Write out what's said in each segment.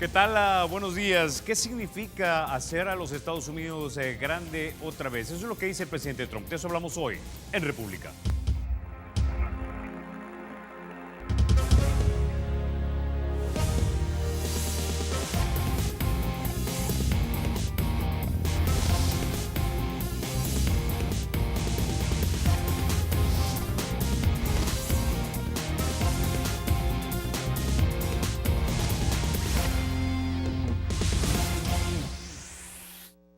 ¿Qué tal? Buenos días. ¿Qué significa hacer a los Estados Unidos grande otra vez? Eso es lo que dice el presidente Trump. De eso hablamos hoy en República.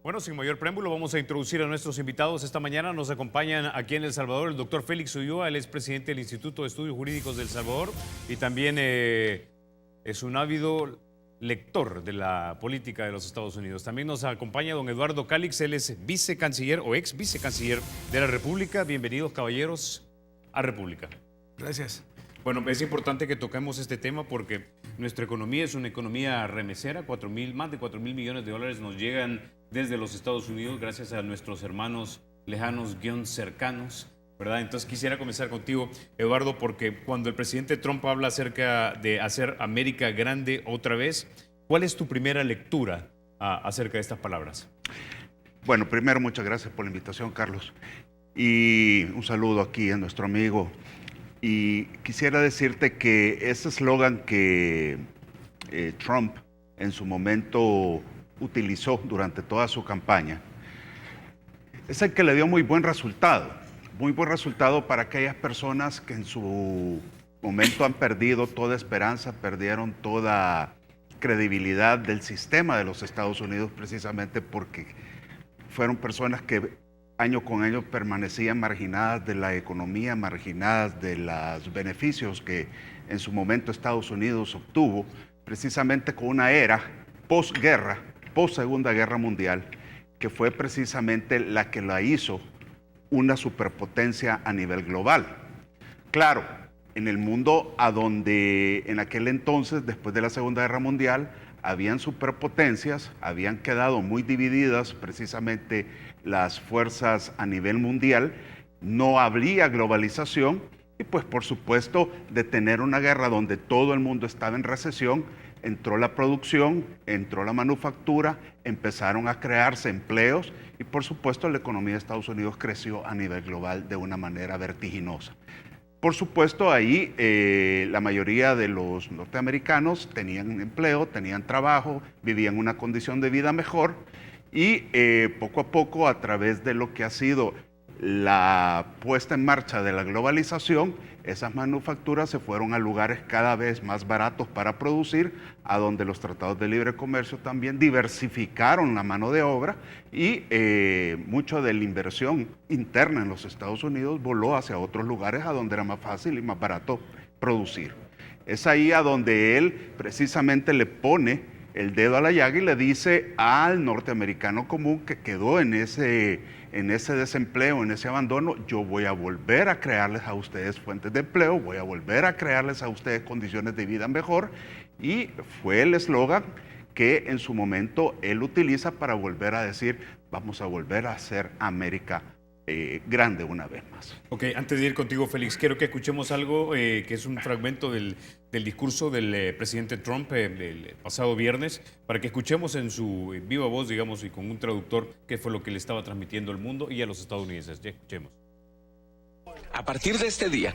Bueno, sin mayor preámbulo, vamos a introducir a nuestros invitados. Esta mañana nos acompañan aquí en El Salvador el doctor Félix Ulloa, él es presidente del Instituto de Estudios Jurídicos del Salvador y también es un ávido lector de la política de los Estados Unidos. También nos acompaña don Eduardo Calix, él es vicecanciller o ex vicecanciller de la República. Bienvenidos, caballeros, a República. Gracias. Bueno, es importante que toquemos este tema porque nuestra economía es una economía remesera. Más de 4.000 millones de dólares nos llegan desde los Estados Unidos gracias a nuestros hermanos lejanos, cercanos, ¿verdad? Entonces quisiera comenzar contigo, Eduardo, porque cuando el presidente Trump habla acerca de hacer América grande otra vez, ¿cuál es tu primera lectura acerca de estas palabras? Bueno, primero muchas gracias por la invitación, Carlos. Y un saludo aquí a nuestro amigo. Y quisiera decirte que ese eslogan que Trump en su momento utilizó durante toda su campaña es el que le dio muy buen resultado para aquellas personas que en su momento han perdido toda esperanza, perdieron toda credibilidad del sistema de los Estados Unidos, precisamente porque fueron personas que año con año permanecían marginadas de la economía, marginadas de los beneficios que en su momento Estados Unidos obtuvo, precisamente con una era posguerra, post-Segunda Guerra Mundial, que fue precisamente la que la hizo una superpotencia a nivel global. Claro, en el mundo a donde en aquel entonces, después de la Segunda Guerra Mundial, habían superpotencias, habían quedado muy divididas precisamente las fuerzas a nivel mundial, no habría globalización y pues por supuesto de tener una guerra donde todo el mundo estaba en recesión, entró la producción, entró la manufactura, empezaron a crearse empleos y por supuesto la economía de Estados Unidos creció a nivel global de una manera vertiginosa. Por supuesto, ahí la mayoría de los norteamericanos tenían empleo, tenían trabajo, vivían una condición de vida mejor y poco a poco, a través de lo que ha sido la puesta en marcha de la globalización, esas manufacturas se fueron a lugares cada vez más baratos para producir, a donde los tratados de libre comercio también diversificaron la mano de obra y mucho de la inversión interna en los Estados Unidos voló hacia otros lugares a donde era más fácil y más barato producir. Es ahí a donde él precisamente le pone el dedo a la llaga y le dice al norteamericano común que quedó en ese desempleo, en ese abandono: yo voy a volver a crearles a ustedes fuentes de empleo, voy a volver a crearles a ustedes condiciones de vida mejor. Y fue el eslogan que en su momento él utiliza para volver a decir: vamos a volver a hacer América grande una vez más. Ok, antes de ir contigo, Félix, quiero que escuchemos algo que es un fragmento del discurso del presidente Trump el pasado viernes, para que escuchemos en su viva voz, digamos, y con un traductor, qué fue lo que le estaba transmitiendo al mundo y a los estadounidenses. Ya escuchemos. A partir de este día,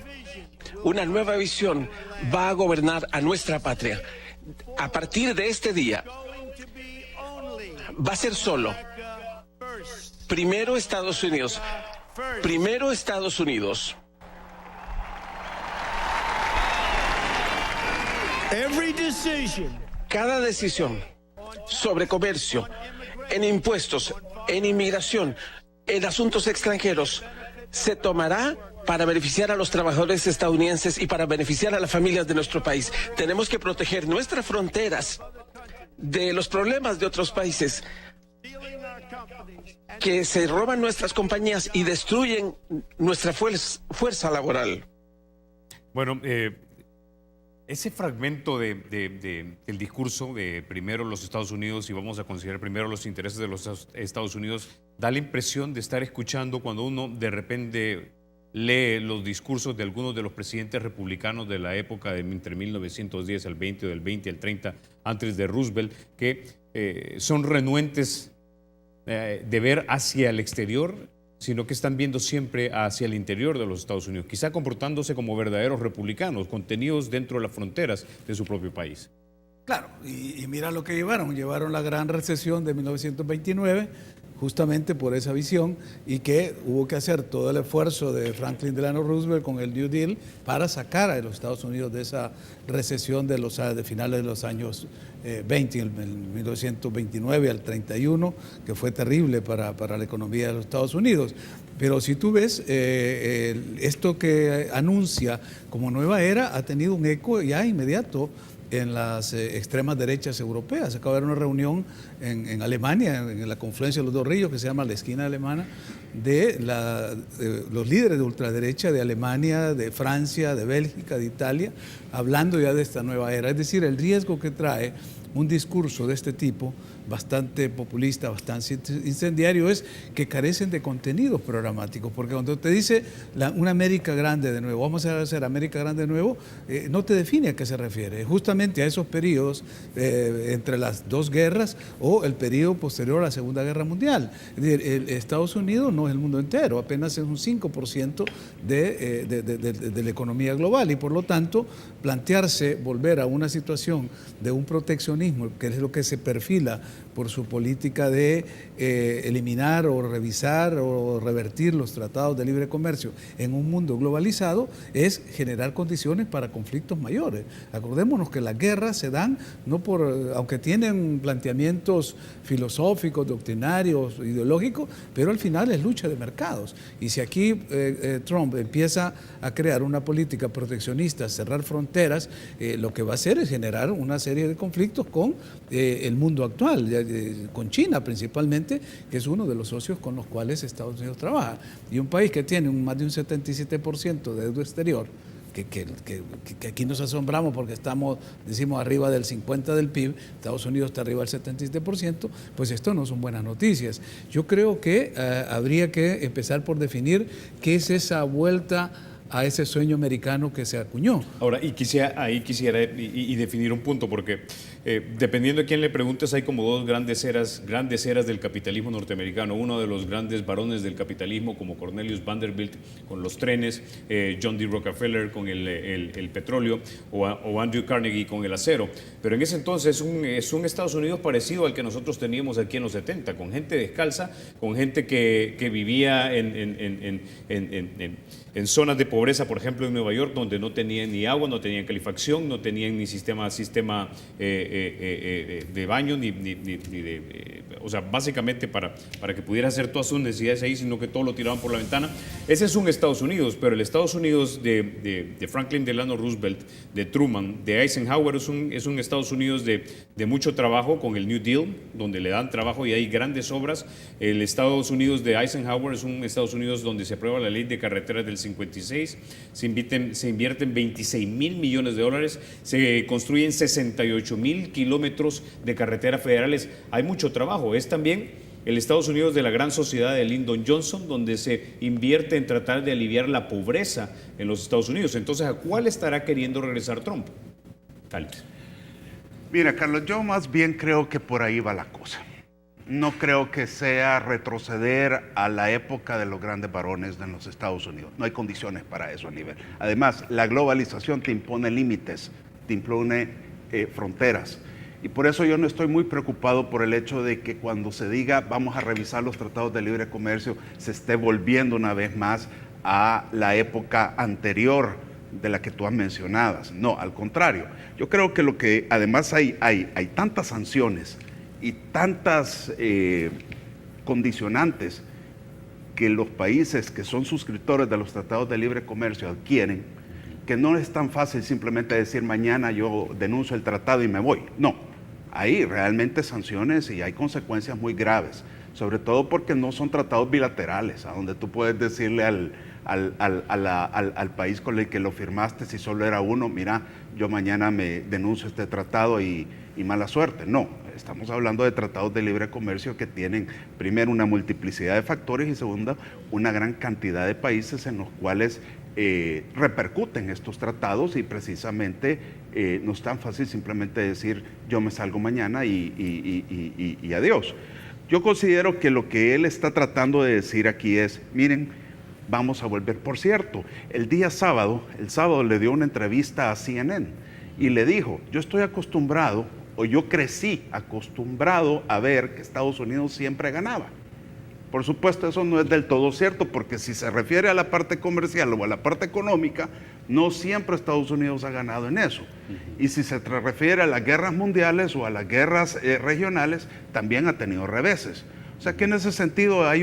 una nueva visión va a gobernar a nuestra patria. A partir de este día, va a ser solo. Primero Estados Unidos. Primero Estados Unidos. Cada decisión sobre comercio, en impuestos, en inmigración, en asuntos extranjeros, se tomará para beneficiar a los trabajadores estadounidenses y para beneficiar a las familias de nuestro país. Tenemos que proteger nuestras fronteras de los problemas de otros países que se roban nuestras compañías y destruyen nuestra fuerza laboral. Bueno, ese fragmento del discurso de primero los Estados Unidos y vamos a considerar primero los intereses de los Estados Unidos da la impresión de estar escuchando cuando uno de repente lee los discursos de algunos de los presidentes republicanos de la época de entre 1910 al 20 o del 20 al 30 antes de Roosevelt, que son renuentes de ver hacia el exterior, sino que están viendo siempre hacia el interior de los Estados Unidos, quizá comportándose como verdaderos republicanos, contenidos dentro de las fronteras de su propio país. Claro, y mira lo que llevaron la gran recesión de 1929, justamente por esa visión, y que hubo que hacer todo el esfuerzo de Franklin Delano Roosevelt con el New Deal para sacar a los Estados Unidos de esa recesión de finales de los años 20, en 1929 al 31, que fue terrible para la economía de los Estados Unidos. Pero si tú ves, esto que anuncia como nueva era ha tenido un eco ya inmediato en las extremas derechas europeas. Acaba de haber una reunión en Alemania, en la confluencia de los dos ríos, que se llama la esquina alemana, de los líderes de ultraderecha de Alemania, de Francia, de Bélgica, de Italia, hablando ya de esta nueva era. Es decir, el riesgo que trae un discurso de este tipo, bastante populista, bastante incendiario, es que carecen de contenidos programáticos, porque cuando te dice una América grande de nuevo, vamos a hacer América grande de nuevo, no te define a qué se refiere, justamente a esos periodos entre las dos guerras o el periodo posterior a la Segunda Guerra Mundial. Es decir, Estados Unidos no es el mundo entero, apenas es un 5% de la economía global, y por lo tanto plantearse volver a una situación de un proteccionismo, que es lo que se perfila por su política de eliminar o revisar o revertir los tratados de libre comercio en un mundo globalizado, es generar condiciones para conflictos mayores. Acordémonos que las guerras se dan no por, aunque tienen planteamientos filosóficos, doctrinarios, ideológicos, pero al final es lucha de mercados. Y si aquí Trump empieza a crear una política proteccionista, cerrar fronteras, lo que va a hacer es generar una serie de conflictos con el mundo actual, con China principalmente, que es uno de los socios con los cuales Estados Unidos trabaja. Y un país que tiene más de un 77% de deuda exterior, que aquí nos asombramos porque estamos, decimos, arriba del 50% del PIB, Estados Unidos está arriba del 77%, pues esto no son buenas noticias. Yo creo que habría que empezar por definir qué es esa vuelta a ese sueño americano que se acuñó. Ahora, quisiera definir un punto, porque dependiendo de quién le preguntes, hay como dos grandes eras del capitalismo norteamericano. Uno de los grandes varones del capitalismo, como Cornelius Vanderbilt con los trenes, John D. Rockefeller con el petróleo, o Andrew Carnegie con el acero. Pero en ese entonces es un Estados Unidos parecido al que nosotros teníamos aquí en los 70, con gente descalza, con gente que vivía en zonas de pobreza, por ejemplo en Nueva York, donde no tenían ni agua, no tenían calefacción, no tenían ni sistema de baño, o sea, básicamente para que pudiera hacer todas sus necesidades ahí, sino que todo lo tiraban por la ventana. Ese es un Estados Unidos, pero el Estados Unidos de Franklin Delano Roosevelt, de Truman, de Eisenhower, es un Estados Unidos de mucho trabajo con el New Deal, donde le dan trabajo y hay grandes obras. El Estados Unidos de Eisenhower es un Estados Unidos donde se aprueba la ley de carreteras del 56, se invierten 26 mil millones de dólares, se construyen 68 mil kilómetros de carreteras federales. Hay mucho trabajo. Es también el Estados Unidos de la gran sociedad de Lyndon Johnson, donde se invierte en tratar de aliviar la pobreza en los Estados Unidos. Entonces, ¿a cuál estará queriendo regresar Trump? Alex. Mira, Carlos, yo más bien creo que por ahí va la cosa. No creo que sea retroceder a la época de los grandes varones en los Estados Unidos. No hay condiciones para eso a nivel. Además, la globalización te impone límites, te impone fronteras. Y por eso yo no estoy muy preocupado por el hecho de que cuando se diga vamos a revisar los tratados de libre comercio, se esté volviendo una vez más a la época anterior de la que tú has mencionado. No, al contrario. Yo creo que lo que además hay tantas sanciones y tantas condicionantes que los países que son suscriptores de los tratados de libre comercio adquieren, que no es tan fácil simplemente decir mañana yo denuncio el tratado y me voy. No, hay realmente sanciones y hay consecuencias muy graves, sobre todo porque no son tratados bilaterales, a donde tú puedes decirle al país con el que lo firmaste, si solo era uno, mira, yo mañana me denuncio este tratado y mala suerte. No, Estamos hablando de tratados de libre comercio que tienen, primero, una multiplicidad de factores y segundo, una gran cantidad de países en los cuales repercuten estos tratados y precisamente no es tan fácil simplemente decir yo me salgo mañana y adiós. Yo considero que lo que él está tratando de decir aquí es, miren, vamos a volver. Por cierto, el sábado le dio una entrevista a CNN y le dijo, yo estoy acostumbrado, o yo crecí acostumbrado a ver que Estados Unidos siempre ganaba. Por supuesto, eso no es del todo cierto, porque si se refiere a la parte comercial o a la parte económica, no siempre Estados Unidos ha ganado en eso. Y si se refiere a las guerras mundiales o a las guerras regionales, también ha tenido reveses. O sea que en ese sentido ahí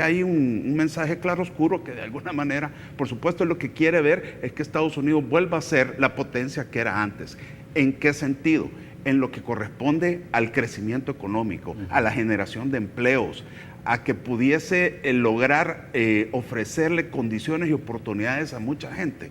hay un mensaje claro oscuro que de alguna manera, por supuesto, lo que quiere ver es que Estados Unidos vuelva a ser la potencia que era antes. ¿En qué sentido? En lo que corresponde al crecimiento económico, a la generación de empleos, a que pudiese lograr ofrecerle condiciones y oportunidades a mucha gente.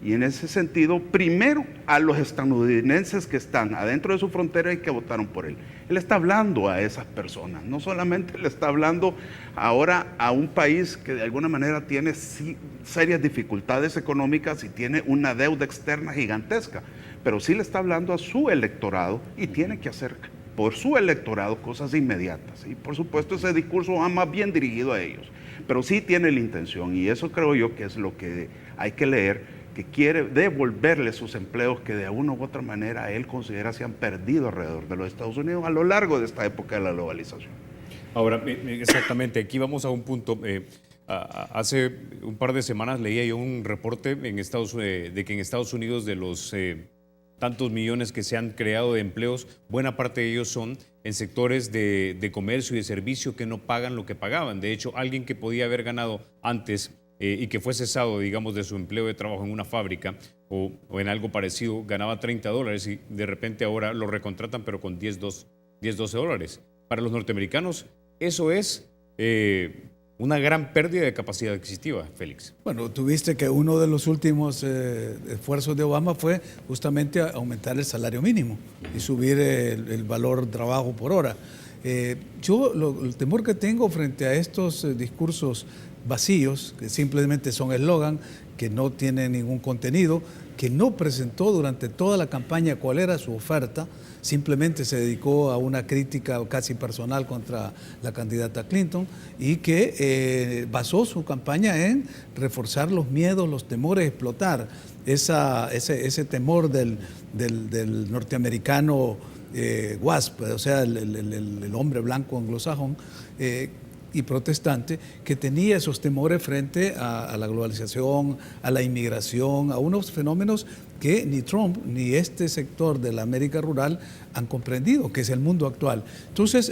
Y en ese sentido, primero a los estadounidenses que están adentro de su frontera y que votaron por él. Él está hablando a esas personas, no solamente le está hablando ahora a un país que de alguna manera tiene serias dificultades económicas y tiene una deuda externa gigantesca, pero sí le está hablando a su electorado y tiene que hacer por su electorado cosas inmediatas. Y por supuesto ese discurso va más bien dirigido a ellos, pero sí tiene la intención, y eso creo yo que es lo que hay que leer, que quiere devolverle sus empleos que de una u otra manera él considera se han perdido alrededor de los Estados Unidos a lo largo de esta época de la globalización. Ahora, exactamente, aquí vamos a un punto. Hace un par de semanas leía yo un reporte de que en Estados Unidos de los tantos millones que se han creado de empleos, buena parte de ellos son en sectores de comercio y de servicio que no pagan lo que pagaban. De hecho, alguien que podía haber ganado antes y que fue cesado, digamos, de su empleo de trabajo en una fábrica o en algo parecido, ganaba $30 y de repente ahora lo recontratan pero con $10-12. Para los norteamericanos eso es una gran pérdida de capacidad adquisitiva, Félix. Bueno, tuviste que uno de los últimos esfuerzos de Obama fue justamente aumentar el salario mínimo y subir el valor trabajo por hora. El temor que tengo frente a estos discursos vacíos, que simplemente son eslogan, que no tienen ningún contenido, que no presentó durante toda la campaña cuál era su oferta, simplemente se dedicó a una crítica casi personal contra la candidata Clinton y que basó su campaña en reforzar los miedos, los temores, explotar ese temor del norteamericano WASP, o sea, el hombre blanco anglosajón, y protestante, que tenía esos temores frente a la globalización, a la inmigración, a unos fenómenos que ni Trump ni este sector de la América rural han comprendido, que es el mundo actual. Entonces,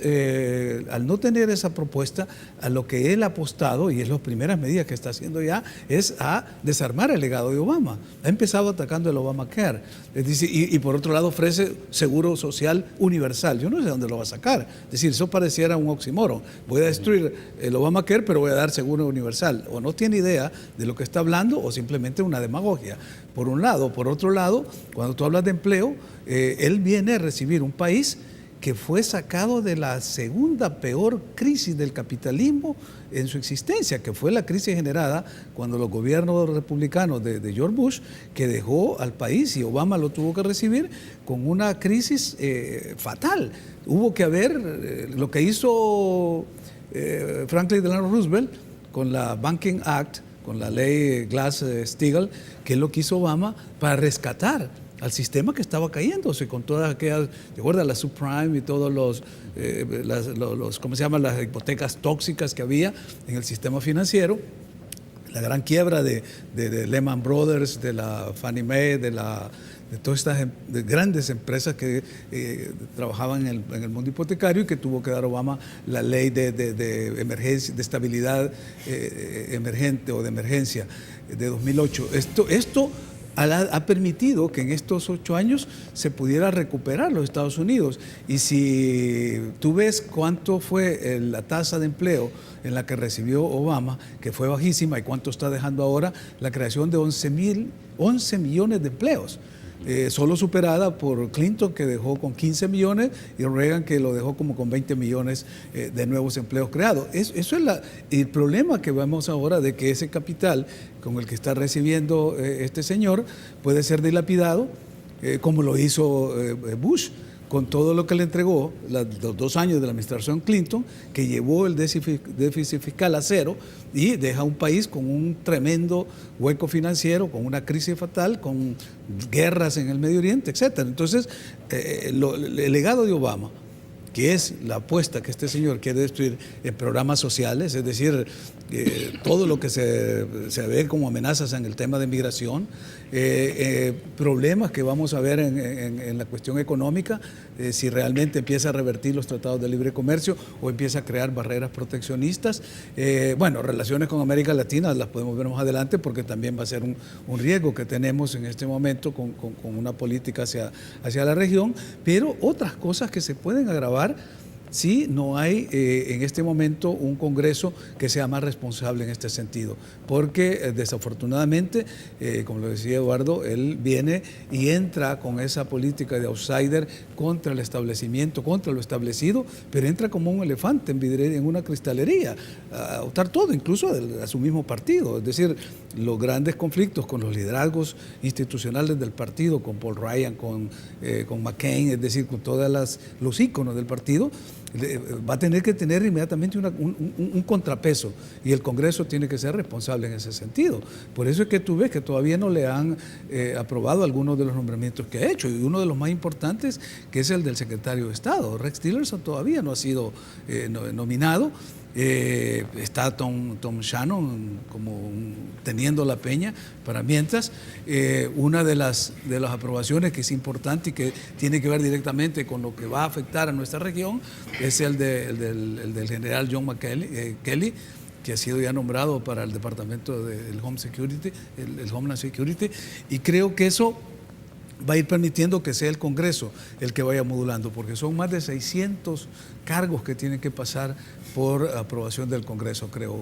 al no tener esa propuesta, a lo que él ha apostado, y es las primeras medidas que está haciendo ya, es a desarmar el legado de Obama. Ha empezado atacando el Obamacare. Es decir, y por otro lado ofrece seguro social universal. Yo no sé dónde lo va a sacar. Es decir, eso pareciera un oxímoron. Voy a destruir el Obamacare, pero voy a dar seguro universal. O no tiene idea de lo que está hablando, o simplemente una demagogia. Por un lado. Por otro lado, cuando tú hablas de empleo, él viene a recibir un país que fue sacado de la segunda peor crisis del capitalismo en su existencia, que fue la crisis generada cuando los gobiernos republicanos de George Bush, que dejó al país, y Obama lo tuvo que recibir, con una crisis fatal. Hubo que haber lo que hizo Franklin Delano Roosevelt con la Banking Act, con la ley Glass-Steagall, que es lo que hizo Obama para rescatar al sistema que estaba cayéndose con todas aquellas, ¿te acuerdas? La subprime y todos los ¿cómo se llaman? Las hipotecas tóxicas que había en el sistema financiero, la gran quiebra de Lehman Brothers, de la Fannie Mae, de todas estas grandes empresas que trabajaban en el mundo hipotecario, y que tuvo que dar Obama la ley de emergencia, de estabilidad emergente o de emergencia de 2008. Esto ha permitido que en estos 8 años se pudiera recuperar los Estados Unidos. Y si tú ves cuánto fue la tasa de empleo en la que recibió Obama, que fue bajísima, y cuánto está dejando ahora, la creación de 11 millones de empleos. solo superada por Clinton, que dejó con 15 millones, y Reagan, que lo dejó como con 20 millones de nuevos empleos creados. Eso es el problema que vemos ahora, de que ese capital con el que está recibiendo este señor puede ser dilapidado, como lo hizo Bush, con todo lo que le entregó los 2 años de la administración Clinton, que llevó el déficit fiscal a cero y deja un país con un tremendo hueco financiero, con una crisis fatal, con guerras en el Medio Oriente, etc. Entonces, el legado de Obama, que es la apuesta que este señor quiere destruir en programas sociales, es decir, todo lo que se ve como amenazas en el tema de migración, problemas que vamos a ver en la cuestión económica, si realmente empieza a revertir los tratados de libre comercio o empieza a crear barreras proteccionistas. Bueno, relaciones con América Latina las podemos ver más adelante, porque también va a ser un riesgo que tenemos en este momento con una política hacia la región, pero otras cosas que se pueden agravar si no hay en este momento un Congreso que sea más responsable en este sentido, porque desafortunadamente, como lo decía Eduardo, él viene y entra con esa política de outsider contra el establecimiento, contra lo establecido, pero entra como un elefante en una cristalería, a optar todo, incluso a su mismo partido. Es decir, los grandes conflictos con los liderazgos institucionales del partido, con Paul Ryan, con McCain, es decir, con todos los íconos del partido, va a tener que tener inmediatamente un contrapeso, y el Congreso tiene que ser responsable en ese sentido. Por eso es que tú ves que todavía no le han aprobado algunos de los nombramientos que ha hecho, y uno de los más importantes, que es el del secretario de Estado. Rex Tillerson todavía no ha sido nominado. Está Tom Shannon como teniendo la peña para mientras. Una de las aprobaciones que es importante y que tiene que ver directamente con lo que va a afectar a nuestra región es el del general John Kelly, que ha sido ya nombrado para el departamento del Homeland Security, y creo que eso va a ir permitiendo que sea el Congreso el que vaya modulando, porque son más de 600 cargos que tienen que pasar por aprobación del Congreso, creo,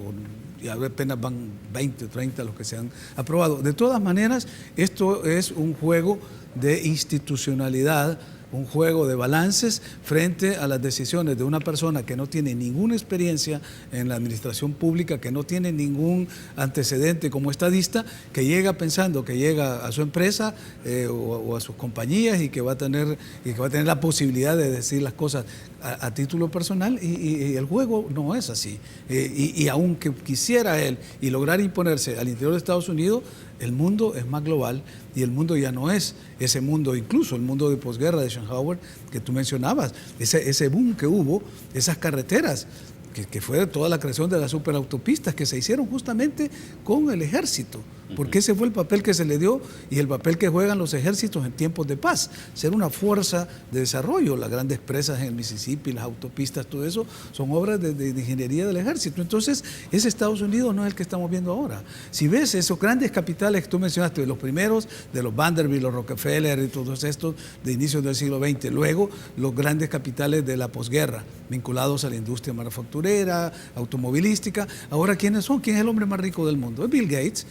y apenas van 20 o 30 los que se han aprobado. De todas maneras, esto es un juego de institucionalidad, un juego de balances frente a las decisiones de una persona que no tiene ninguna experiencia en la administración pública, que no tiene ningún antecedente como estadista, que llega pensando que llega a su empresa o a sus compañías y que va a tener la posibilidad de decir las cosas a título personal, y el juego no es así. Y aunque quisiera él y lograr imponerse al interior de Estados Unidos, el mundo es más global, y el mundo ya no es ese mundo, incluso el mundo de posguerra de Eisenhower que tú mencionabas, ese boom que hubo, esas carreteras, que fue toda la creación de las superautopistas que se hicieron justamente con el ejército, porque ese fue el papel que se le dio y el papel que juegan los ejércitos en tiempos de paz, ser una fuerza de desarrollo. Las grandes presas en el Mississippi, las autopistas, todo eso son obras de ingeniería del ejército. Entonces, ese Estados Unidos no es el que estamos viendo ahora. Si ves esos grandes capitales que tú mencionaste, los primeros, de los Vanderbilt, los Rockefeller y todos estos de inicios del siglo XX, luego los grandes capitales de la posguerra, vinculados a la industria manufacturera, automovilística. Ahora, ¿quiénes son? ¿Quién es el hombre más rico del mundo? Es Bill Gates,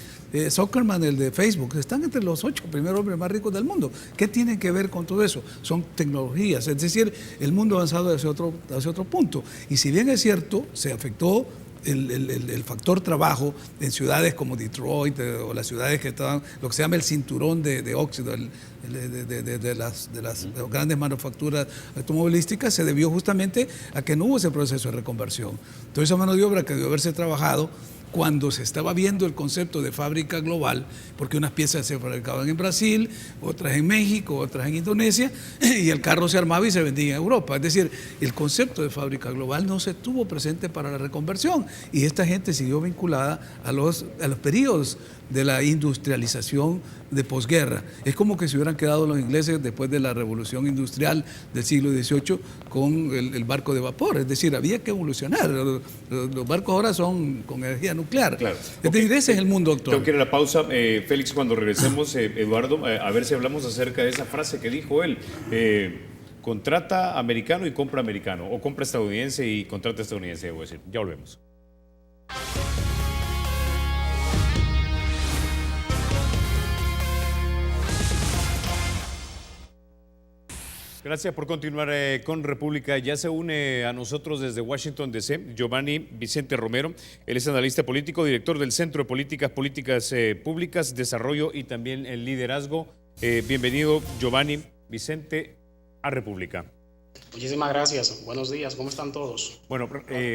Zuckerman, el de Facebook. Están entre los 8 primeros hombres más ricos del mundo. ¿Qué tienen que ver con todo eso? Son tecnologías, es decir, el mundo ha avanzado hacia otro punto. Y si bien es cierto, se afectó el factor trabajo en ciudades como Detroit o las ciudades que estaban, lo que se llama el cinturón de óxido, de las grandes manufacturas automovilísticas, se debió justamente a que no hubo ese proceso de reconversión. Toda esa mano de obra que debió haberse trabajado cuando se estaba viendo el concepto de fábrica global, porque unas piezas se fabricaban en Brasil, otras en México, otras en Indonesia, y el carro se armaba y se vendía en Europa. Es decir, el concepto de fábrica global no se tuvo presente para la reconversión, y esta gente siguió vinculada a los periodos de la industrialización de posguerra. Es como que se hubieran quedado los ingleses después de la revolución industrial del siglo XVIII con el barco de vapor. Es decir, había que evolucionar. Los barcos ahora son con energía nuclear. Claro. Es decir, ese es el mundo actual. Tengo que ir a la pausa. Félix, cuando regresemos, Eduardo, a ver si hablamos acerca de esa frase que dijo él. Contrata americano y compra americano, o compra estadounidense y contrata estadounidense, debo decir. Ya volvemos. Gracias por continuar con República. Ya se une a nosotros desde Washington, D.C., Giovanni Vicente Romero. Él es analista político, director del Centro de Políticas Públicas, Desarrollo y también el Liderazgo. Bienvenido, Giovanni Vicente, a República. Muchísimas gracias. Buenos días. ¿Cómo están todos? Bueno,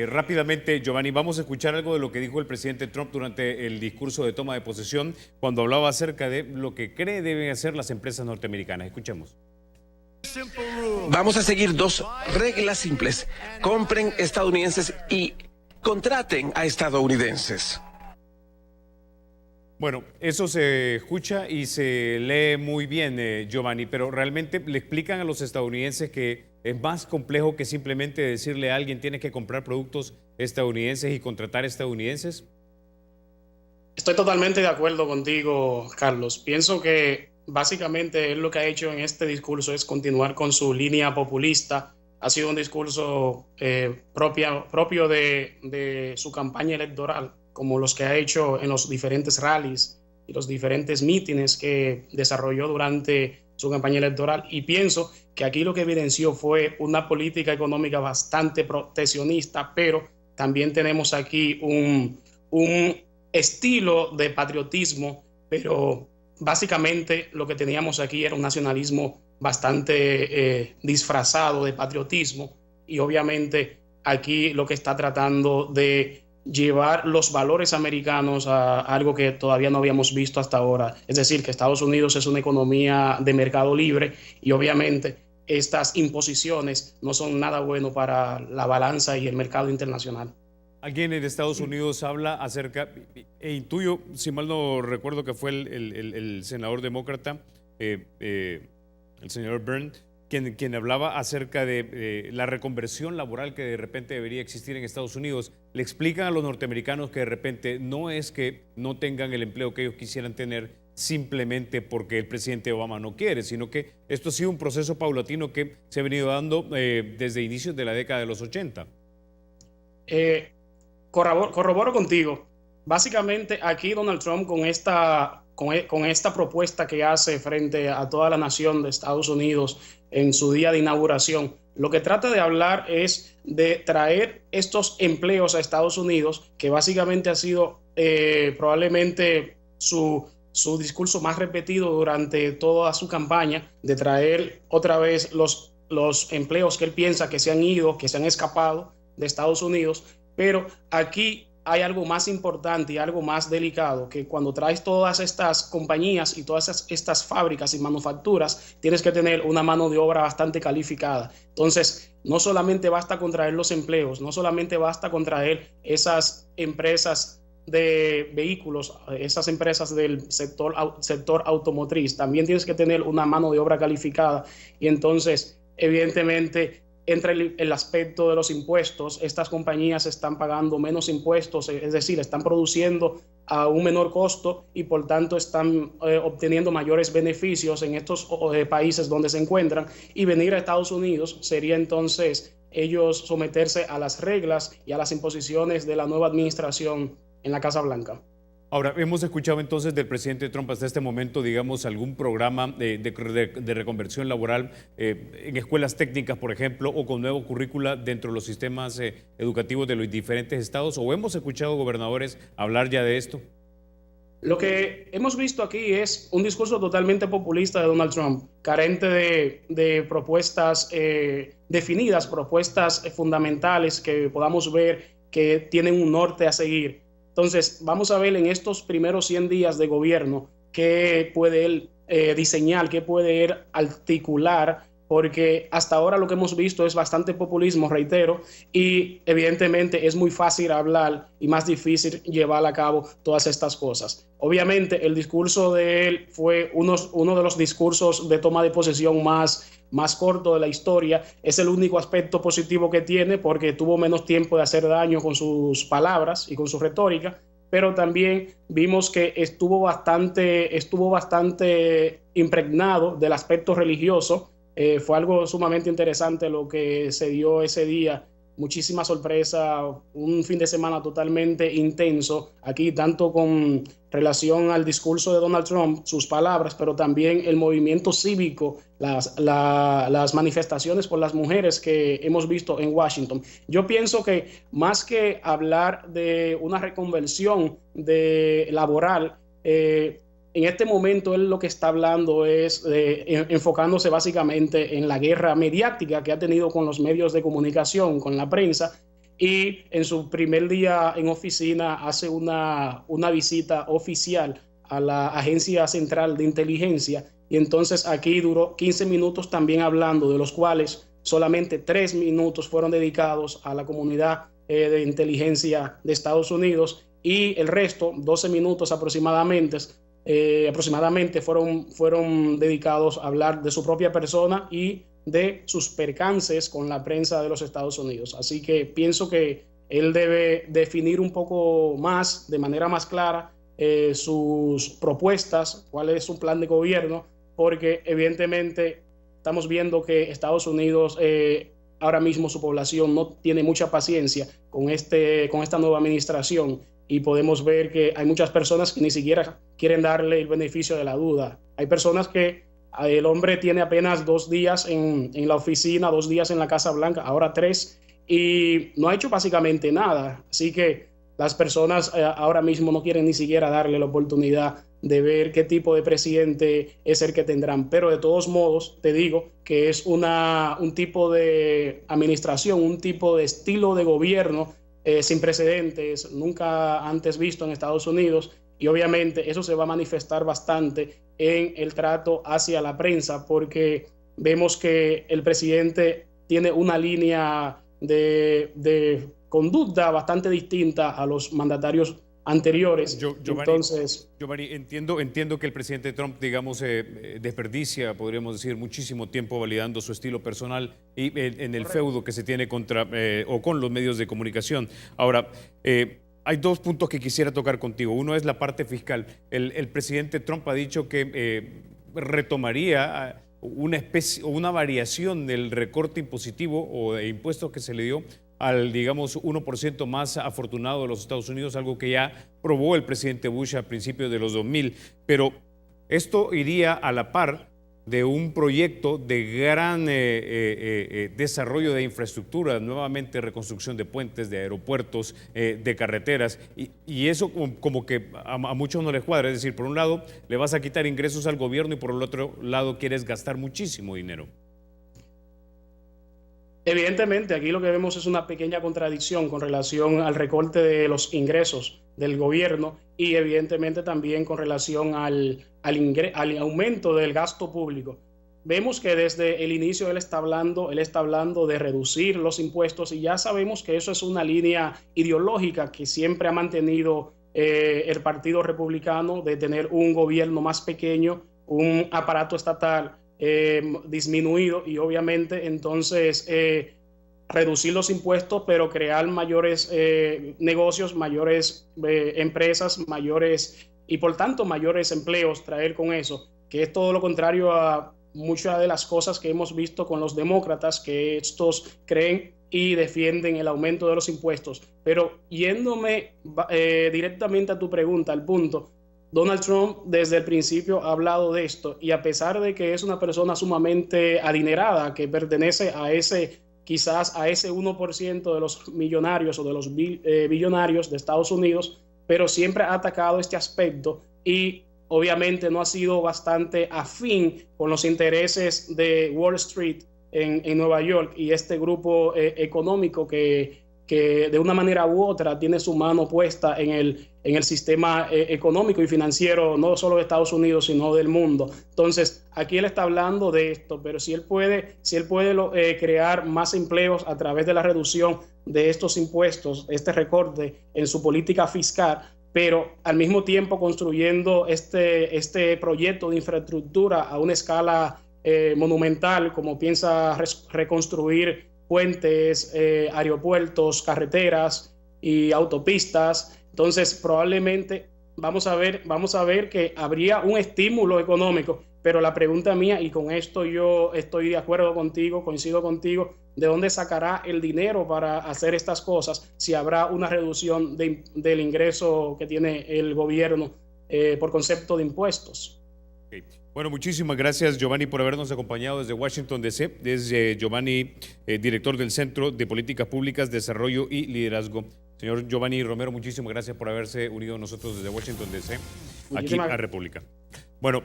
rápidamente, Giovanni, vamos a escuchar algo de lo que dijo el presidente Trump durante el discurso de toma de posesión cuando hablaba acerca de lo que cree deben hacer las empresas norteamericanas. Escuchemos. Vamos a seguir 2 reglas simples. Compren estadounidenses y contraten a estadounidenses. Bueno, eso se escucha y se lee muy bien, Giovanni, pero realmente le explican a los estadounidenses que es más complejo que simplemente decirle a alguien tiene que comprar productos estadounidenses y contratar estadounidenses. Estoy totalmente de acuerdo contigo, Carlos. Pienso que básicamente él lo que ha hecho en este discurso es continuar con su línea populista. Ha sido un discurso propio de su campaña electoral, como los que ha hecho en los diferentes rallies y los diferentes mítines que desarrolló durante su campaña electoral. Y pienso que aquí lo que evidenció fue una política económica bastante proteccionista, pero también tenemos aquí un estilo de patriotismo, pero básicamente lo que teníamos aquí era un nacionalismo bastante disfrazado de patriotismo, y obviamente aquí lo que está tratando de llevar los valores americanos a algo que todavía no habíamos visto hasta ahora. Es decir, que Estados Unidos es una economía de mercado libre y obviamente estas imposiciones no son nada bueno para la balanza y el mercado internacional. Alguien en Estados Unidos habla acerca, e intuyo, si mal no recuerdo, que fue el senador demócrata, el señor Byrne, quien hablaba acerca de la reconversión laboral que de repente debería existir en Estados Unidos. Le explican a los norteamericanos que de repente no es que no tengan el empleo que ellos quisieran tener simplemente porque el presidente Obama no quiere, sino que esto ha sido un proceso paulatino que se ha venido dando desde inicios de la década de los 80. Corroboro contigo. Básicamente aquí Donald Trump con esta propuesta que hace frente a toda la nación de Estados Unidos en su día de inauguración, lo que trata de hablar es de traer estos empleos a Estados Unidos, que básicamente ha sido probablemente su discurso más repetido durante toda su campaña, de traer otra vez los empleos que él piensa que se han ido, que se han escapado de Estados Unidos. Pero aquí hay algo más importante y algo más delicado, que cuando traes todas estas compañías y todas estas fábricas y manufacturas, tienes que tener una mano de obra bastante calificada. Entonces, no solamente basta con traer los empleos, no solamente basta con traer esas empresas de vehículos, esas empresas del sector automotriz, también tienes que tener una mano de obra calificada. Y entonces, evidentemente, entra el aspecto de los impuestos. Estas compañías están pagando menos impuestos, es decir, están produciendo a un menor costo y por tanto están obteniendo mayores beneficios en estos países donde se encuentran, y venir a Estados Unidos sería entonces ellos someterse a las reglas y a las imposiciones de la nueva administración en la Casa Blanca. Ahora, hemos escuchado entonces del presidente Trump hasta este momento, digamos, algún programa de reconversión laboral en escuelas técnicas, por ejemplo, o con nuevo currícula dentro de los sistemas educativos de los diferentes estados, o hemos escuchado gobernadores hablar ya de esto. Lo que hemos visto aquí es un discurso totalmente populista de Donald Trump, carente de propuestas definidas, propuestas fundamentales que podamos ver que tienen un norte a seguir. Entonces, vamos a ver en estos primeros 100 días de gobierno qué puede él diseñar, qué puede él articular, porque hasta ahora lo que hemos visto es bastante populismo, reitero, y evidentemente es muy fácil hablar y más difícil llevar a cabo todas estas cosas. Obviamente, el discurso de él fue uno de los discursos de toma de posesión más corto de la historia. Es el único aspecto positivo que tiene, porque tuvo menos tiempo de hacer daño con sus palabras y con su retórica, pero también vimos que estuvo bastante impregnado del aspecto religioso. Fue algo sumamente interesante lo que se dio ese día muchísima sorpresa, un fin de semana totalmente intenso aquí, tanto con relación al discurso de Donald Trump, sus palabras, pero también el movimiento cívico, las manifestaciones por las mujeres que hemos visto en Washington. Yo pienso que más que hablar de una reconversión laboral, en este momento él lo que está hablando es enfocándose básicamente en la guerra mediática que ha tenido con los medios de comunicación, con la prensa, y en su primer día en oficina hace una visita oficial a la Agencia Central de Inteligencia, y entonces aquí duró 15 minutos también hablando, de los cuales solamente 3 minutos fueron dedicados a la comunidad de inteligencia de Estados Unidos, y el resto, 12 minutos aproximadamente, fueron dedicados a hablar de su propia persona y de sus percances con la prensa de los Estados Unidos. Así que pienso que él debe definir un poco más, de manera más clara, sus propuestas, cuál es su plan de gobierno, porque evidentemente estamos viendo que Estados Unidos, ahora mismo su población no tiene mucha paciencia con esta nueva administración, y podemos ver que hay muchas personas que ni siquiera quieren darle el beneficio de la duda. Hay personas que el hombre tiene apenas 2 días en la oficina, 2 días en la Casa Blanca, ahora 3, y no ha hecho básicamente nada. Así que las personas ahora mismo no quieren ni siquiera darle la oportunidad de ver qué tipo de presidente es el que tendrán. Pero de todos modos, te digo que es un tipo de administración, un tipo de estilo de gobierno sin precedentes, nunca antes visto en Estados Unidos, y obviamente eso se va a manifestar bastante en el trato hacia la prensa, porque vemos que el presidente tiene una línea de conducta bastante distinta a los mandatarios anteriores. Giovanni, entiendo que el presidente Trump, digamos, desperdicia, podríamos decir, muchísimo tiempo validando su estilo personal y en el feudo que se tiene contra o con los medios de comunicación. Ahora, hay 2 puntos que quisiera tocar contigo. Uno es la parte fiscal. El presidente Trump ha dicho que retomaría una variación del recorte impositivo o de impuestos que se le dio al, digamos, 1% más afortunado de los Estados Unidos, algo que ya probó el presidente Bush a principios de los 2000. Pero esto iría a la par de un proyecto de gran desarrollo de infraestructura, nuevamente reconstrucción de puentes, de aeropuertos, de carreteras, y eso como que a muchos no les cuadra. Es decir, por un lado le vas a quitar ingresos al gobierno y por el otro lado quieres gastar muchísimo dinero. Evidentemente, aquí lo que vemos es una pequeña contradicción con relación al recorte de los ingresos del gobierno y evidentemente también con relación al aumento del gasto público. Vemos que desde el inicio él está hablando de reducir los impuestos, y ya sabemos que eso es una línea ideológica que siempre ha mantenido el Partido Republicano, de tener un gobierno más pequeño, un aparato estatal disminuido, y obviamente entonces reducir los impuestos, pero crear mayores negocios, mayores empresas, mayores, y por tanto mayores empleos, traer con eso, que es todo lo contrario a muchas de las cosas que hemos visto con los demócratas, que estos creen y defienden el aumento de los impuestos. Pero yéndome directamente a tu pregunta, al punto, Donald Trump desde el principio ha hablado de esto, y a pesar de que es una persona sumamente adinerada, que pertenece quizás a ese 1% de los millonarios o de los billonarios de Estados Unidos, pero siempre ha atacado este aspecto y obviamente no ha sido bastante afín con los intereses de Wall Street en Nueva York y este grupo económico que de una manera u otra tiene su mano puesta en el sistema económico y financiero, no solo de Estados Unidos, sino del mundo. Entonces, aquí él está hablando de esto, pero si él puede crear más empleos a través de la reducción de estos impuestos, este recorte en su política fiscal, pero al mismo tiempo construyendo este proyecto de infraestructura a una escala monumental, como piensa reconstruir puentes, aeropuertos, carreteras y autopistas. Entonces, probablemente vamos a ver que habría un estímulo económico, pero la pregunta mía, y con esto yo estoy de acuerdo contigo, coincido contigo, ¿de dónde sacará el dinero para hacer estas cosas si habrá una reducción del ingreso que tiene el gobierno por concepto de impuestos? Okay. Bueno, muchísimas gracias, Giovanni, por habernos acompañado desde Washington, D.C. Desde Giovanni, director del Centro de Políticas Públicas, Desarrollo y Liderazgo. Señor Giovanni Romero, muchísimas gracias por haberse unido a nosotros desde Washington, D.C., aquí a República. Bueno,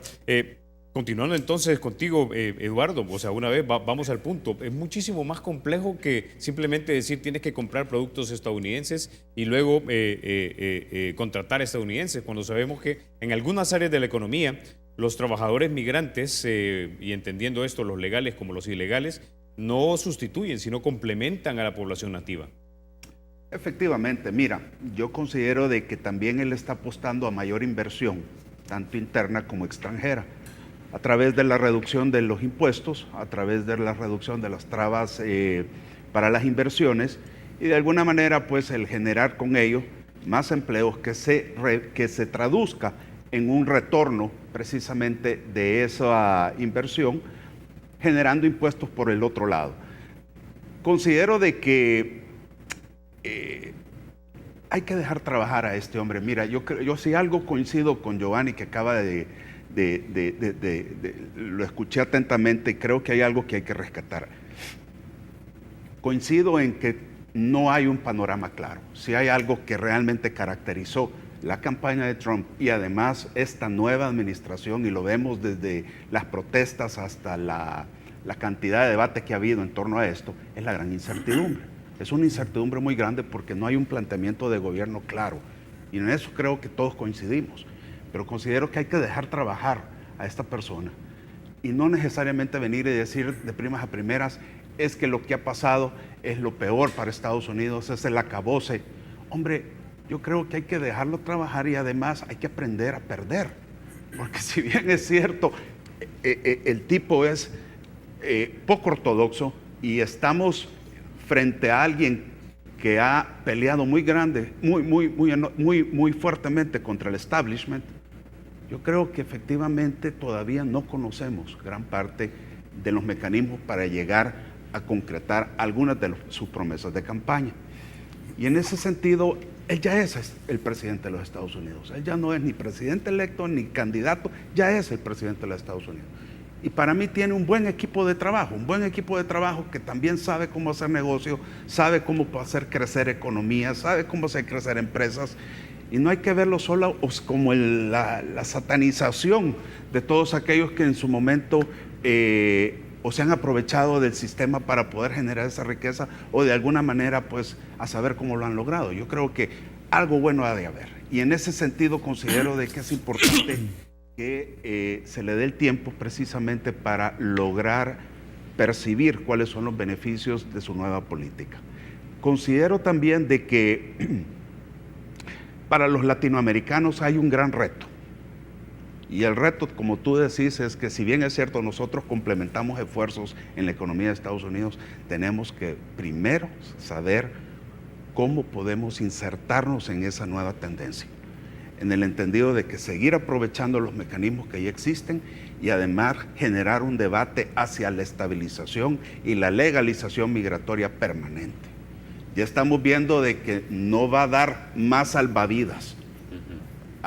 continuando entonces contigo, Eduardo, o sea, una vez vamos al punto. Es muchísimo más complejo que simplemente decir tienes que comprar productos estadounidenses y luego contratar estadounidenses, cuando sabemos que en algunas áreas de la economía los trabajadores migrantes, y entendiendo esto, los legales como los ilegales, no sustituyen, sino complementan a la población nativa. Efectivamente, mira, yo considero de que también él está apostando a mayor inversión, tanto interna como extranjera, a través de la reducción de los impuestos, a través de la reducción de las trabas para las inversiones y de alguna manera pues el generar con ello más empleos que se traduzca en un retorno precisamente de esa inversión, generando impuestos por el otro lado. Considero de que hay que dejar trabajar a este hombre. Mira, yo si algo coincido con Giovanni, que acaba lo escuché atentamente y creo que hay algo que hay que rescatar. Coincido en que no hay un panorama claro. Si hay algo que realmente caracterizó la campaña de Trump y además esta nueva administración, y lo vemos desde las protestas hasta la cantidad de debate que ha habido en torno a esto, es la gran incertidumbre. Es una incertidumbre muy grande porque no hay un planteamiento de gobierno claro. Y en eso creo que todos coincidimos. Pero considero que hay que dejar trabajar a esta persona y no necesariamente venir y decir de primas a primeras es que lo que ha pasado es lo peor para Estados Unidos, es el acabose. Hombre, yo creo que hay que dejarlo trabajar y además hay que aprender a perder. Porque si bien es cierto, el tipo es poco ortodoxo y estamos frente a alguien que ha peleado muy grande, muy fuertemente contra el establishment, yo creo que efectivamente todavía no conocemos gran parte de los mecanismos para llegar a concretar algunas de sus promesas de campaña. Y en ese sentido, él ya es el presidente de los Estados Unidos. Él ya no es ni presidente electo ni candidato, ya es el presidente de los Estados Unidos. Y para mí tiene un buen equipo de trabajo, que también sabe cómo hacer negocio, sabe cómo hacer crecer economía, sabe cómo hacer crecer empresas. Y no hay que verlo solo como la satanización de todos aquellos que en su momento o se han aprovechado del sistema para poder generar esa riqueza o de alguna manera pues a saber cómo lo han logrado. Yo creo que algo bueno ha de haber. Y en ese sentido considero de que es importante que se le dé el tiempo precisamente para lograr percibir cuáles son los beneficios de su nueva política. Considero también de que para los latinoamericanos hay un gran reto. Y el reto, como tú decís, es que si bien es cierto, nosotros complementamos esfuerzos en la economía de Estados Unidos, tenemos que primero saber cómo podemos insertarnos en esa nueva tendencia, en el entendido de que seguir aprovechando los mecanismos que ya existen y además generar un debate hacia la estabilización y la legalización migratoria permanente. Ya estamos viendo de que no va a dar más salvavidas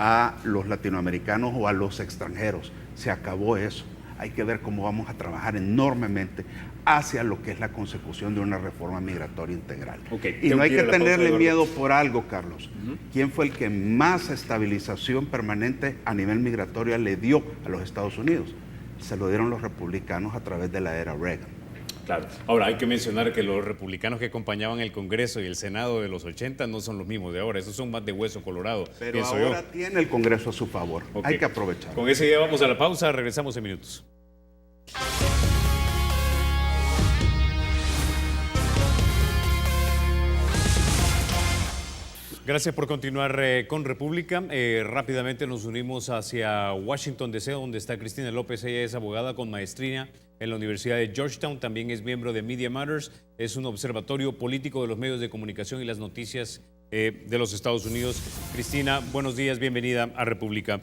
a los latinoamericanos o a los extranjeros. Se acabó eso. Hay que ver cómo vamos a trabajar enormemente hacia lo que es la consecución de una reforma migratoria integral. Y no hay que tenerle miedo por algo, Carlos. ¿Quién fue el que más estabilización permanente a nivel migratorio le dio a los Estados Unidos? Se lo dieron los republicanos a través de la era Reagan. Claro. Ahora, hay que mencionar que los republicanos que acompañaban el Congreso y el Senado de los 80 no son los mismos de ahora. Esos son más de hueso colorado, pero ahora tiene el Congreso a su favor. Hay que aprovechar. Con ese día vamos a la pausa. Regresamos en minutos. Gracias por continuar con República. Rápidamente nos unimos hacia Washington, D.C., donde está Cristina López. Ella es abogada con maestría en la Universidad de Georgetown. También es miembro de Media Matters. Es un observatorio político de los medios de comunicación y las noticias de los Estados Unidos. Cristina, buenos días, bienvenida a República.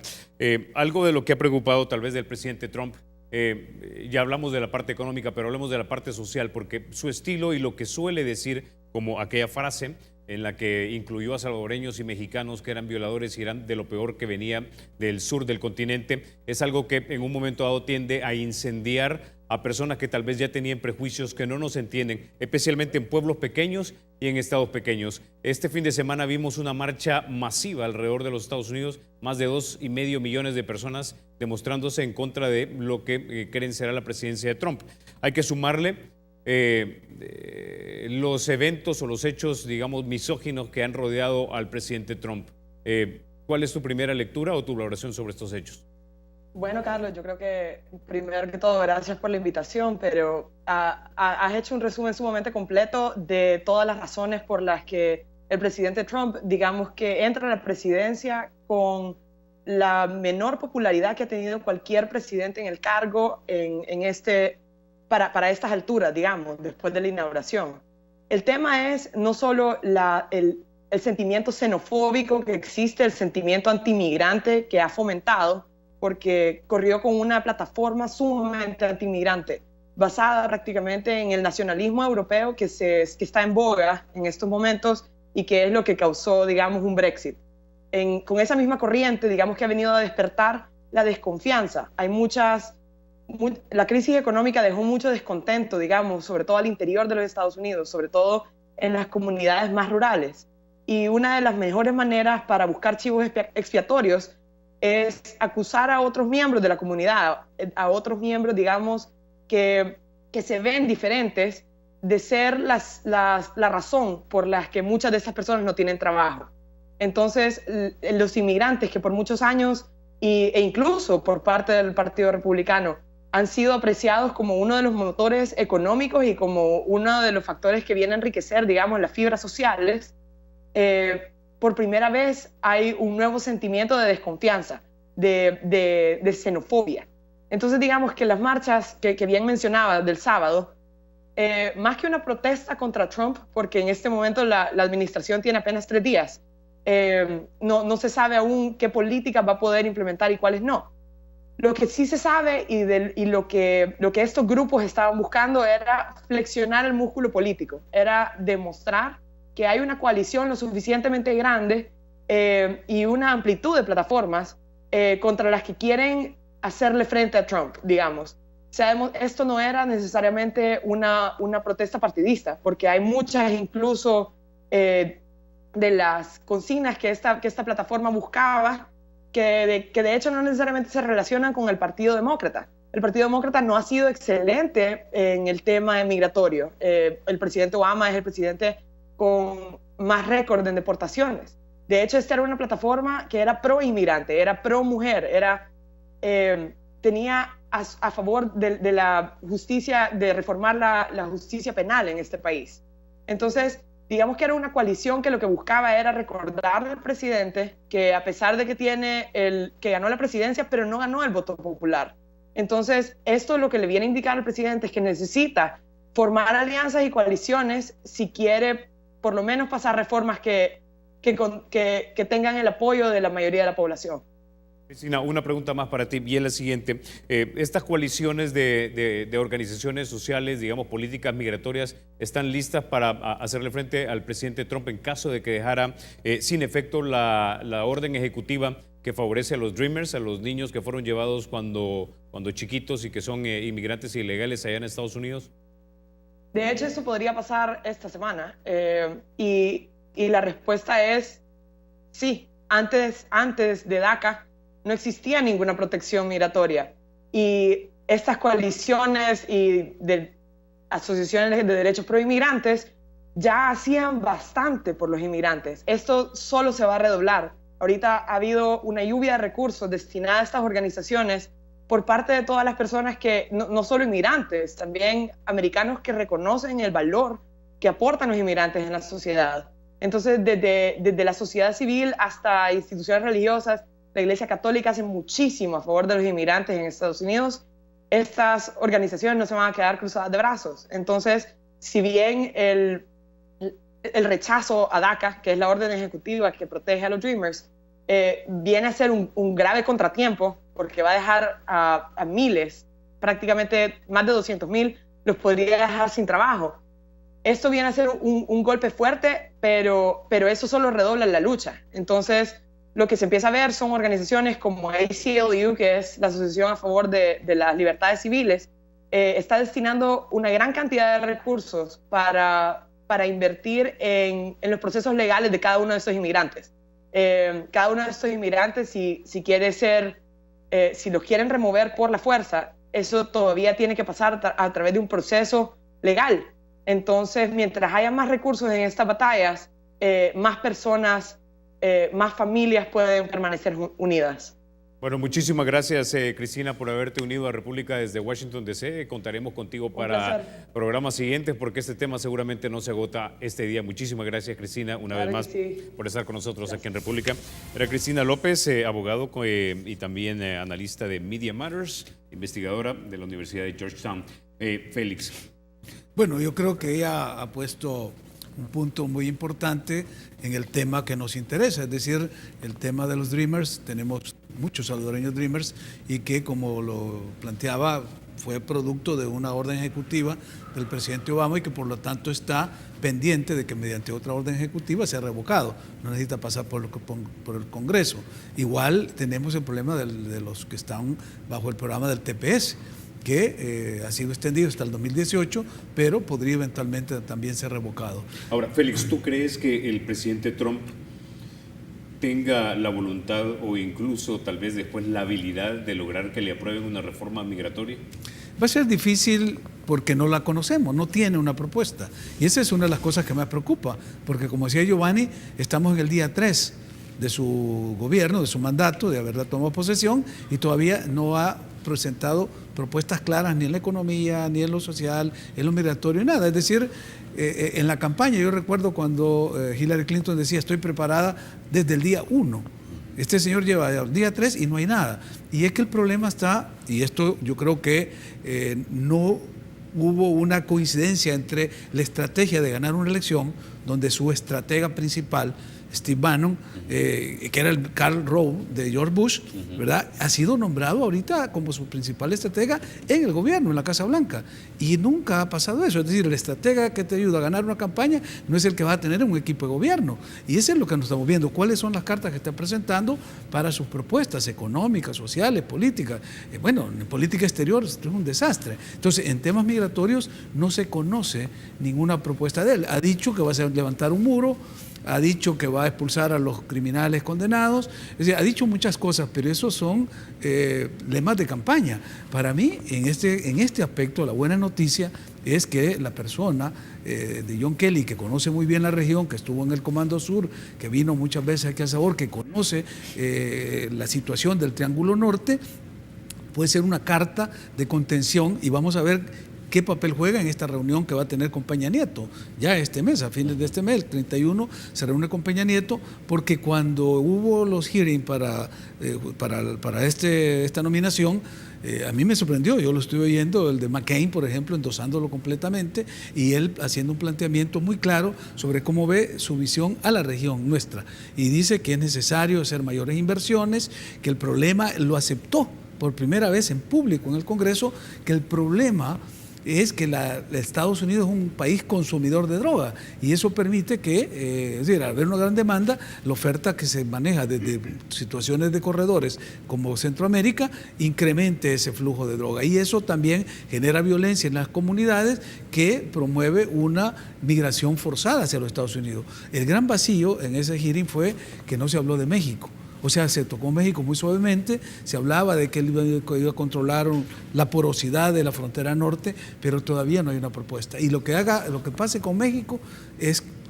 Algo de lo que ha preocupado tal vez del presidente Trump, ya hablamos de la parte económica, pero hablemos de la parte social, porque su estilo y lo que suele decir, como aquella frase en la que incluyó a salvadoreños y mexicanos que eran violadores y eran de lo peor que venía del sur del continente, es algo que en un momento dado tiende a incendiar a personas que tal vez ya tenían prejuicios que no nos entienden, especialmente en pueblos pequeños y en estados pequeños. Este fin de semana vimos una marcha masiva alrededor de los Estados Unidos, más de 2,5 millones de personas demostrándose en contra de lo que creen será la presidencia de Trump. Hay que sumarle los eventos o los hechos, digamos, misóginos que han rodeado al presidente Trump. ¿Cuál es tu primera lectura o tu valoración sobre estos hechos? Bueno, Carlos, yo creo que primero que todo, gracias por la invitación, pero has hecho un resumen sumamente completo de todas las razones por las que el presidente Trump, digamos que entra a la presidencia con la menor popularidad que ha tenido cualquier presidente en el cargo para estas alturas, digamos, después de la inauguración. El tema es no solo el sentimiento xenofóbico que existe, el sentimiento antimigrante que ha fomentado, porque corrió con una plataforma sumamente antimigrante, basada prácticamente en el nacionalismo europeo que está en boga en estos momentos y que es lo que causó, digamos, un Brexit. Con esa misma corriente, digamos que ha venido a despertar la desconfianza. La crisis económica dejó mucho descontento, digamos, sobre todo al interior de los Estados Unidos, sobre todo en las comunidades más rurales. Y una de las mejores maneras para buscar chivos expiatorios es acusar a otros miembros de la comunidad, a otros miembros, digamos, que se ven diferentes, de ser la razón por la que muchas de estas personas no tienen trabajo. Entonces, los inmigrantes que por muchos años, e incluso por parte del Partido Republicano, han sido apreciados como uno de los motores económicos y como uno de los factores que viene a enriquecer, digamos, las fibras sociales, por primera vez hay un nuevo sentimiento de desconfianza, de xenofobia. Entonces, digamos que las marchas que bien mencionaba del sábado, más que una protesta contra Trump, porque en este momento la administración tiene apenas 3 días, no se sabe aún qué políticas va a poder implementar y cuáles no. Lo que sí se sabe y lo que estos grupos estaban buscando era flexionar el músculo político, era demostrar que hay una coalición lo suficientemente grande y una amplitud de plataformas contra las que quieren hacerle frente a Trump, digamos. Esto no era necesariamente una protesta partidista, porque hay muchas incluso de las consignas que esta plataforma buscaba que de hecho no necesariamente se relacionan con el Partido Demócrata. El Partido Demócrata no ha sido excelente en el tema migratorio. El presidente Obama es el presidente con más récord en deportaciones. De hecho, esta era una plataforma que era pro-inmigrante, era pro-mujer, tenía a favor de la justicia, de reformar la justicia penal en este país. Entonces, digamos que era una coalición que lo que buscaba era recordar al presidente que a pesar de que ganó la presidencia, pero no ganó el voto popular. Entonces, esto lo que le viene a indicar al presidente es que necesita formar alianzas y coaliciones si quiere por lo menos pasar reformas que tengan el apoyo de la mayoría de la población. Cristina, una pregunta más para ti y es la siguiente. ¿Estas coaliciones de organizaciones sociales, digamos, políticas migratorias, están listas para hacerle frente al presidente Trump en caso de que dejara sin efecto la orden ejecutiva que favorece a los Dreamers, a los niños que fueron llevados cuando chiquitos y que son inmigrantes ilegales allá en Estados Unidos? De hecho, esto podría pasar esta semana y la respuesta es sí. Antes de DACA no existía ninguna protección migratoria y estas coaliciones y de asociaciones de derechos pro inmigrantes ya hacían bastante por los inmigrantes. Esto solo se va a redoblar. Ahorita ha habido una lluvia de recursos destinada a estas organizaciones por parte de todas las personas que, no solo inmigrantes, también americanos que reconocen el valor que aportan los inmigrantes en la sociedad. Entonces, desde la sociedad civil hasta instituciones religiosas, la Iglesia Católica hace muchísimo a favor de los inmigrantes en Estados Unidos. Estas organizaciones no se van a quedar cruzadas de brazos. Entonces, si bien el rechazo a DACA, que es la orden ejecutiva que protege a los Dreamers, viene a ser un grave contratiempo porque va a dejar a miles, prácticamente más de 200,000, los podría dejar sin trabajo. Esto viene a ser un golpe fuerte, pero eso solo redobla la lucha. Entonces, lo que se empieza a ver son organizaciones como ACLU, que es la Asociación a Favor de las Libertades Civiles, está destinando una gran cantidad de recursos para invertir en los procesos legales de cada uno de estos inmigrantes. Cada uno de estos inmigrantes, si los quieren remover por la fuerza, eso todavía tiene que pasar a través de un proceso legal. Entonces, mientras haya más recursos en estas batallas, más personas, más familias pueden permanecer unidas. Bueno, muchísimas gracias, Cristina, por haberte unido a República desde Washington, D.C. Contaremos contigo para programas siguientes porque este tema seguramente no se agota este día. Muchísimas gracias, Cristina, una vez más por estar con nosotros aquí en República. Era Cristina López, abogado y también analista de Media Matters, investigadora de la Universidad de Georgetown. Félix. Bueno, yo creo que ella ha puesto un punto muy importante en el tema que nos interesa, es decir, el tema de los Dreamers. Tenemos muchos salvadoreños Dreamers y que, como lo planteaba, fue producto de una orden ejecutiva del presidente Obama y que por lo tanto está pendiente de que mediante otra orden ejecutiva sea revocado. No necesita pasar por el Congreso. Igual tenemos el problema de los que están bajo el programa del TPS, que ha sido extendido hasta el 2018, pero podría eventualmente también ser revocado. Ahora, Félix, ¿tú crees que el presidente Trump tenga la voluntad o incluso tal vez después la habilidad de lograr que le aprueben una reforma migratoria? Va a ser difícil porque no la conocemos, no tiene una propuesta. Y esa es una de las cosas que me preocupa, porque como decía Giovanni, estamos en el día 3 de su gobierno, de su mandato, de haber tomado posesión, y todavía no ha presentado propuestas claras ni en la economía, ni en lo social, en lo migratorio, nada. Es decir, en la campaña yo recuerdo cuando Hillary Clinton decía estoy preparada desde el día 1. Este señor lleva el día 3 y no hay nada. Y es que el problema está, y esto yo creo que no hubo una coincidencia entre la estrategia de ganar una elección, donde su estratega principal, Steve Bannon, que era el Karl Rove de George Bush, ¿verdad? Ha sido nombrado ahorita como su principal estratega en el gobierno, en la Casa Blanca. Y nunca ha pasado eso. Es decir, el estratega que te ayuda a ganar una campaña no es el que va a tener un equipo de gobierno. Y eso es lo que nos estamos viendo. ¿Cuáles son las cartas que está presentando para sus propuestas económicas, sociales, políticas? Bueno, en política exterior esto es un desastre. Entonces, en temas migratorios no se conoce ninguna propuesta de él. Ha dicho que va a levantar un muro, ha dicho que va a expulsar a los criminales condenados, es decir, ha dicho muchas cosas, pero esos son lemas de campaña. Para mí, en este aspecto, la buena noticia es que la persona de John Kelly, que conoce muy bien la región, que estuvo en el Comando Sur, que vino muchas veces aquí a Sabor, que conoce la situación del Triángulo Norte, puede ser una carta de contención, y vamos a ver qué papel juega en esta reunión que va a tener con Peña Nieto ya este mes, a fines de este mes, el 31, se reúne con Peña Nieto, porque cuando hubo los hearings para esta nominación, a mí me sorprendió. Yo lo estuve oyendo, el de McCain, por ejemplo, endosándolo completamente, y él haciendo un planteamiento muy claro sobre cómo ve su visión a la región nuestra, y dice que es necesario hacer mayores inversiones, que el problema, lo aceptó por primera vez en público en el Congreso, que el problema es que Estados Unidos es un país consumidor de droga, y eso permite que, es decir, al haber una gran demanda, la oferta que se maneja desde situaciones de corredores como Centroamérica incremente ese flujo de droga, y eso también genera violencia en las comunidades, que promueve una migración forzada hacia los Estados Unidos. El gran vacío en ese hearing fue que no se habló de México. O sea, se tocó México muy suavemente, se hablaba de que él iba a controlar la porosidad de la frontera norte, pero todavía no hay una propuesta. Y lo que pase con México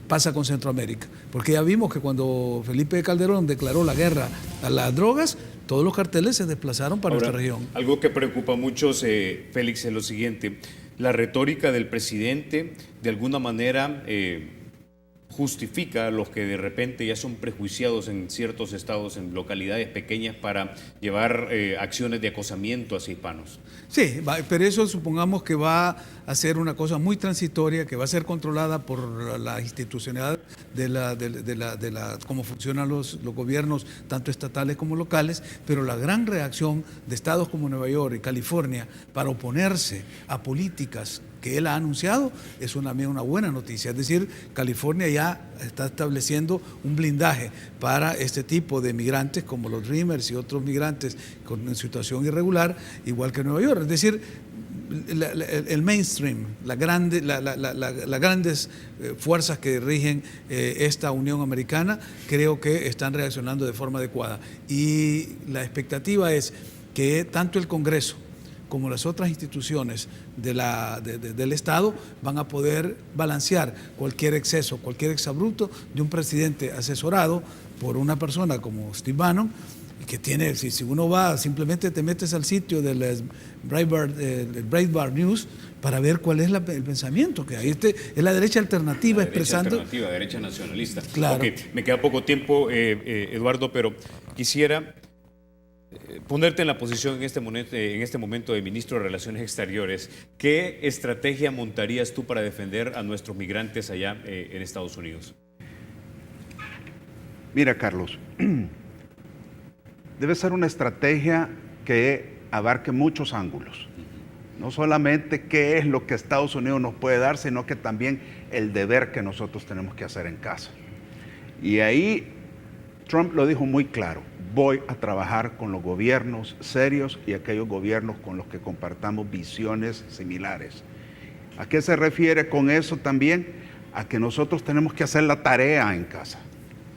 pasa con Centroamérica, porque ya vimos que cuando Felipe Calderón declaró la guerra a las drogas, todos los carteles se desplazaron para nuestra región. Algo que preocupa a muchos, Félix, es lo siguiente: la retórica del presidente, de alguna manera, justifica a los que de repente ya son prejuiciados en ciertos estados, en localidades pequeñas, para llevar acciones de acosamiento hacia hispanos? Sí, pero eso supongamos que va a ser una cosa muy transitoria, que va a ser controlada por la institucionalidad de cómo funcionan los gobiernos, tanto estatales como locales, pero la gran reacción de estados como Nueva York y California para oponerse a políticas que él ha anunciado es también una buena noticia. Es decir, California ya está estableciendo un blindaje para este tipo de migrantes como los Dreamers y otros migrantes con situación irregular, igual que Nueva York. Es decir, el mainstream, las grandes fuerzas que rigen esta Unión Americana, creo que están reaccionando de forma adecuada. Y la expectativa es que tanto el Congreso como las otras instituciones del Estado van a poder balancear cualquier exceso, cualquier exabrupto de un presidente asesorado por una persona como Steve Bannon, que tiene, si uno va, simplemente te metes al sitio del Breitbart News para ver cuál es el pensamiento que hay. Es la derecha alternativa expresando... Alternativa, derecha nacionalista. Claro. Okay, me queda poco tiempo, Eduardo, pero quisiera ponerte en la posición en este momento de ministro de Relaciones Exteriores. ¿Qué estrategia montarías tú para defender a nuestros migrantes allá en Estados Unidos? Mira, Carlos, debe ser una estrategia que abarque muchos ángulos. No solamente qué es lo que Estados Unidos nos puede dar, sino que también el deber que nosotros tenemos que hacer en casa. Y ahí Trump lo dijo muy claro: voy a trabajar con los gobiernos serios y aquellos gobiernos con los que compartamos visiones similares. ¿A qué se refiere con eso también? A que nosotros tenemos que hacer la tarea en casa.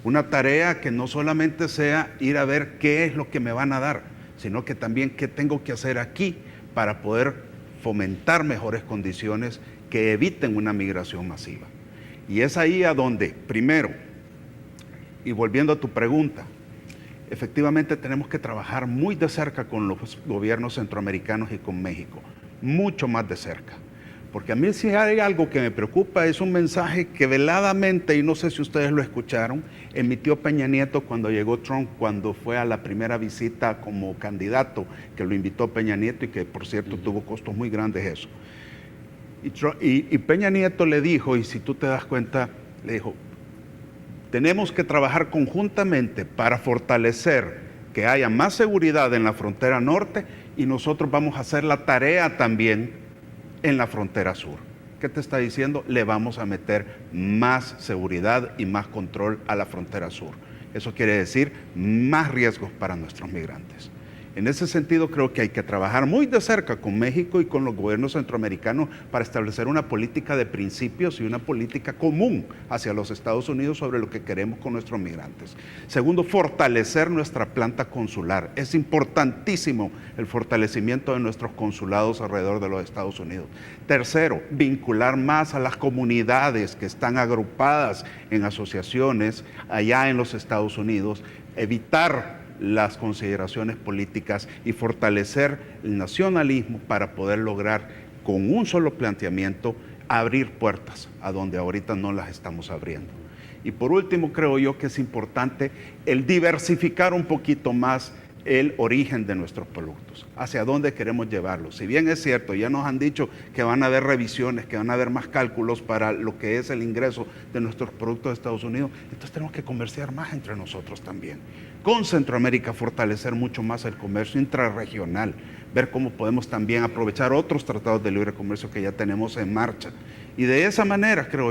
Una tarea que no solamente sea ir a ver qué es lo que me van a dar, sino que también qué tengo que hacer aquí para poder fomentar mejores condiciones que eviten una migración masiva. Y es ahí a donde, primero, y volviendo a tu pregunta, efectivamente tenemos que trabajar muy de cerca con los gobiernos centroamericanos y con México, mucho más de cerca. Porque a mí si hay algo que me preocupa es un mensaje que veladamente, y no sé si ustedes lo escucharon, emitió Peña Nieto cuando llegó Trump, cuando fue a la primera visita como candidato, que lo invitó Peña Nieto y que por cierto tuvo costos muy grandes eso. Y Peña Nieto le dijo, y si tú te das cuenta, le dijo: tenemos que trabajar conjuntamente para fortalecer que haya más seguridad en la frontera norte y nosotros vamos a hacer la tarea también en la frontera sur. ¿Qué te está diciendo? Le vamos a meter más seguridad y más control a la frontera sur. Eso quiere decir más riesgos para nuestros migrantes. En ese sentido, creo que hay que trabajar muy de cerca con México y con los gobiernos centroamericanos para establecer una política de principios y una política común hacia los Estados Unidos sobre lo que queremos con nuestros migrantes. Segundo, fortalecer nuestra planta consular. Es importantísimo el fortalecimiento de nuestros consulados alrededor de los Estados Unidos. Tercero, vincular más a las comunidades que están agrupadas en asociaciones allá en los Estados Unidos, evitar las consideraciones políticas y fortalecer el nacionalismo para poder lograr con un solo planteamiento abrir puertas a donde ahorita no las estamos abriendo. Y por último, creo yo que es importante el diversificar un poquito más el origen de nuestros productos, hacia dónde queremos llevarlos. Si bien es cierto, ya nos han dicho que van a haber revisiones, que van a haber más cálculos para lo que es el ingreso de nuestros productos de Estados Unidos, entonces tenemos que comerciar más entre nosotros también. Con Centroamérica fortalecer mucho más el comercio intrarregional, ver cómo podemos también aprovechar otros tratados de libre comercio que ya tenemos en marcha. Y de esa manera creo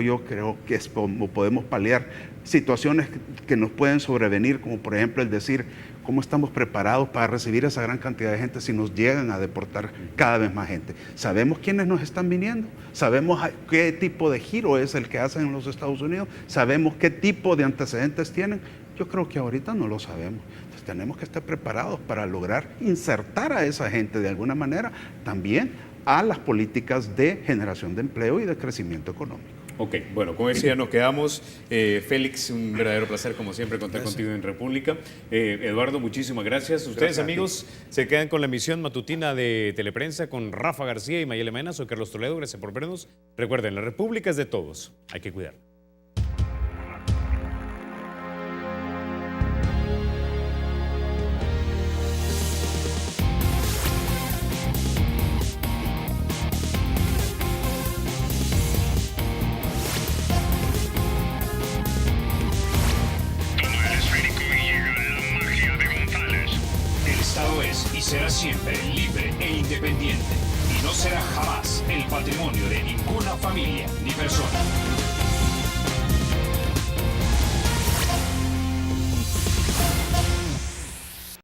que es como podemos paliar situaciones que nos pueden sobrevenir, como por ejemplo el decir cómo estamos preparados para recibir esa gran cantidad de gente si nos llegan a deportar cada vez más gente. Sabemos quiénes nos están viniendo, sabemos qué tipo de giro es el que hacen en los Estados Unidos, sabemos qué tipo de antecedentes tienen. Yo creo que ahorita no lo sabemos. Entonces tenemos que estar preparados para lograr insertar a esa gente de alguna manera también a las políticas de generación de empleo y de crecimiento económico. Ok, bueno, con eso ya nos quedamos. Félix, un verdadero placer como siempre contar contigo en República. Eduardo, muchísimas gracias. Ustedes, amigos, se quedan con la emisión matutina de Teleprensa con Rafa García y Mayela Mena. Soy Carlos Toledo, gracias por vernos. Recuerden, la República es de todos, hay que cuidarla. será siempre libre e independiente y no será jamás el patrimonio de ninguna familia ni persona.